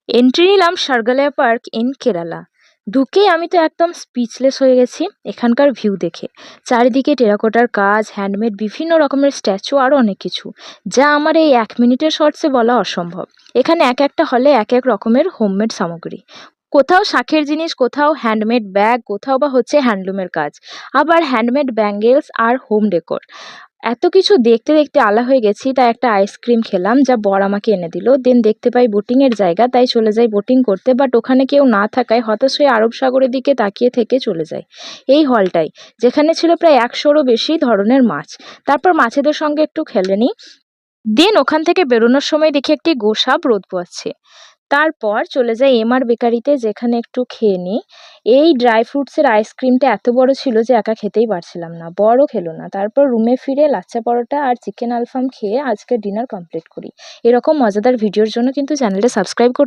Entry নিলাম সার্গালিয়া park in Kerala. ঢুকেই আমি তো একদম স্পিচলেস হয়ে গেছি এখানকার ভিউ দেখে। চারিদিকে টেরাকোটার কাজ, হ্যান্ডমেড বিভিন্ন রকমের স্ট্যাচু, আরও অনেক কিছু, যা আমার এই 1 মিনিটের শর্টসে বলা অসম্ভব। এখানে এক একটা হলে এক এক রকমের হোমমেড সামগ্রী, কোথাও শাঁখের জিনিস, কোথাও হ্যান্ডমেড ব্যাগ, কোথাও বা হচ্ছে হ্যান্ডলুমের কাজ, আবার হ্যান্ডমেড ব্যাঙ্গেলস আর হোম ডেকোর। এত কিছু দেখতে দেখতে আলা হয়ে গেছি, তাই একটা আইসক্রিম খেলাম যা বর আমাকে এনে দিল। দেন দেখতে পাই বোটিং এর জায়গা, তাই চলে যাই বোটিং করতে, বাট ওখানে কেউ না থাকায় হতাশ হয়ে আরব সাগরের দিকে তাকিয়ে থেকে চলে যাই এই হলটাই, যেখানে ছিল প্রায় 100-রও বেশি ধরনের মাছ। তারপর মাছেদের সঙ্গে একটু খেলে নিই। দেন ওখান থেকে বেরোনোর সময় দেখি একটি গোসাপ রোদ পোয়াচ্ছে। তারপর চলে যাই এমআর বেকারিতে, যেখানে একটু খেয়ে নিই। এই ড্রাই ফ্রুটসের আইসক্রিমটা এত বড় ছিল যে একা খেতেই পারছিলাম না, বড়ও খেলো না। তারপর রুমে ফিরে লাচ্ছা পরোটা আর চিকেন আলফাম খেয়ে আজকের ডিনার কমপ্লিট করি। এরকম মজাদার ভিডিওর জন্য কিন্তু চ্যানেলটা সাবস্ক্রাইব করতে